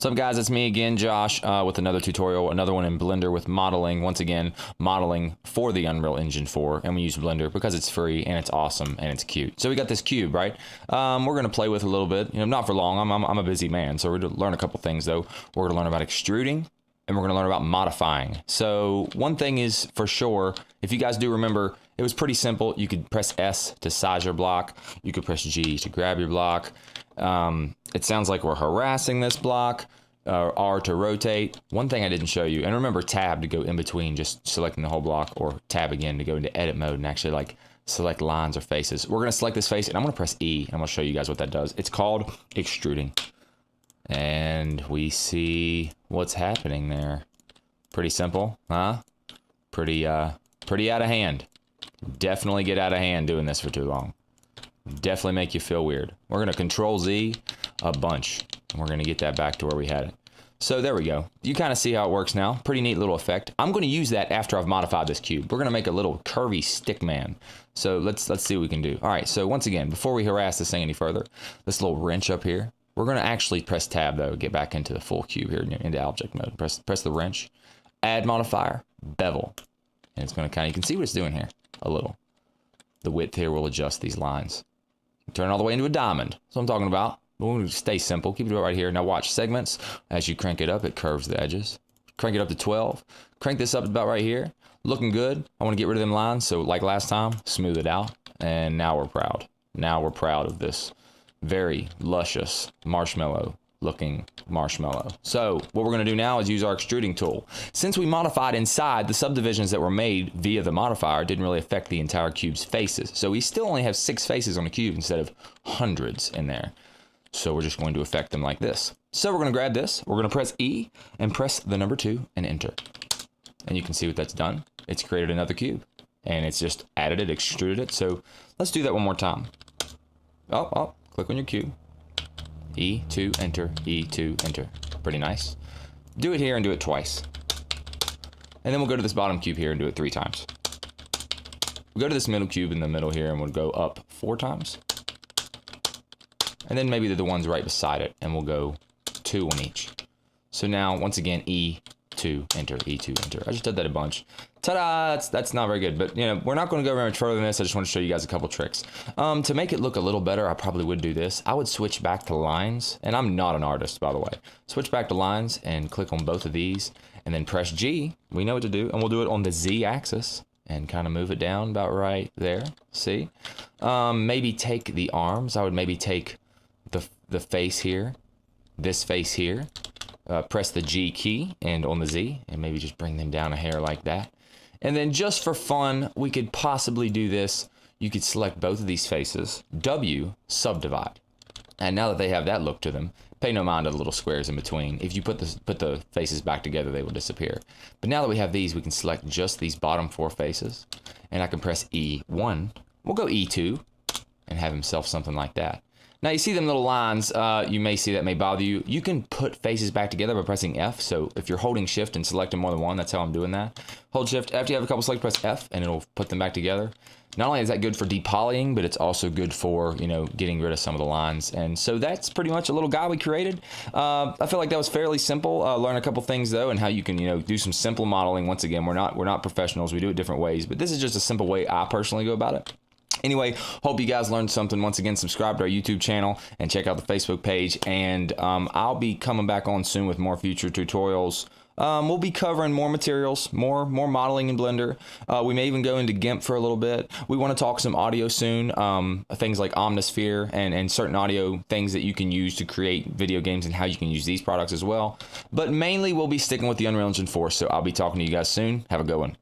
What's up, guys? It's me again, Josh, with another tutorial, another one in Blender with modeling. Once again, modeling for the Unreal Engine 4, and we use Blender because it's free and it's awesome and it's cute. So we got this cube, right? We're gonna play with a little bit, not for long. I'm a busy man, so we're gonna learn a couple things though. We're gonna learn about extruding, and we're gonna learn about modifying. So one thing is for sure, if you guys do remember, it was pretty simple. You could press S to size your block. You could press G to grab your block. It sounds like we're harassing this block. R to rotate. One thing I didn't show you, and remember tab to go in between just selecting the whole block, or tab again to go into edit mode and actually like select lines or faces. We're gonna select this face and I'm gonna press E and I'm gonna show you guys what that does. It's called extruding. And we see what's happening there. Pretty simple, huh? Pretty out of hand. Definitely get out of hand doing this for too long. Definitely make you feel weird. We're gonna Control Z a bunch, and we're gonna get that back to where we had it. So there we go. You kind of see how it works now. Pretty neat little effect. I'm gonna use that after I've modified this cube. We're gonna make a little curvy stick man. So let's see what we can do. All right, so once again, before we harass this thing any further, this little wrench up here, we're gonna actually press tab though, get back into the full cube here, into object mode. Press the wrench, add modifier, bevel. And it's gonna you can see what it's doing here, a little. The width here will adjust these lines. Turn it all the way into a diamond. That's what I'm talking about. We're going to stay simple. Keep it right here. Now watch segments. As you crank it up, it curves the edges. Crank it up to 12. Crank this up about right here. Looking good. I want to get rid of them lines. So like last time, smooth it out. And now we're proud. Now we're proud of this very luscious marshmallow looking marshmallow. So what we're going to do now is use our extruding tool. Since we modified inside, the subdivisions that were made via the modifier didn't really affect the entire cube's faces. So we still only have 6 faces on the cube instead of hundreds in there. So we're just going to affect them like this. So we're going to grab this, we're going to press E and press the number 2 and enter. And you can see what that's done. It's created another cube and it's just added it, extruded it. So let's do that one more time. Oh, click on your cube. E2, enter, E2, enter. Pretty nice. Do it here and do it twice. And then we'll go to this bottom cube here and do it 3 times. We'll go to this middle cube in the middle here and we'll go up 4 times. And then maybe the ones right beside it, and we'll go 2 on each. So now, once again, E2, enter, E2, enter. I just did that a bunch. Ta-da! That's not very good, but we're not going to go very much further than this. I just want to show you guys a couple tricks. To make it look a little better, I probably would do this. I would switch back to lines, and I'm not an artist, by the way. Switch back to lines and click on both of these, and then press G. We know what to do, and we'll do it on the Z axis and kind of move it down about right there. See? Maybe take the arms. I would maybe take the face here, this face here, press the G key and on the Z, and maybe just bring them down a hair like that. And then just for fun, we could possibly do this. You could select both of these faces, W, subdivide. And now that they have that look to them, pay no mind to the little squares in between. If you put the faces back together, they will disappear. But now that we have these, we can select just these bottom 4 faces, and I can press E1. We'll go E2 and have himself something like that. Now you see them little lines, you may see that may bother you. You can put faces back together by pressing F. So if you're holding shift and selecting more than one, that's how I'm doing that. Hold shift, after you have a couple select, press F and it'll put them back together. Not only is that good for depolying, but it's also good for, getting rid of some of the lines. And so that's pretty much a little guy we created. I feel like that was fairly simple. Learn a couple things though, and how you can, do some simple modeling. Once again, we're not professionals. We do it different ways, but this is just a simple way I personally go about it. Anyway, hope you guys learned something. Once again, subscribe to our YouTube channel and check out the Facebook page. And I'll be coming back on soon with more future tutorials. We'll be covering more materials, more modeling in Blender. We may even go into GIMP for a little bit. We want to talk some audio soon, things like Omnisphere and certain audio things that you can use to create video games and how you can use these products as well. But mainly, we'll be sticking with the Unreal Engine 4, so I'll be talking to you guys soon. Have a good one.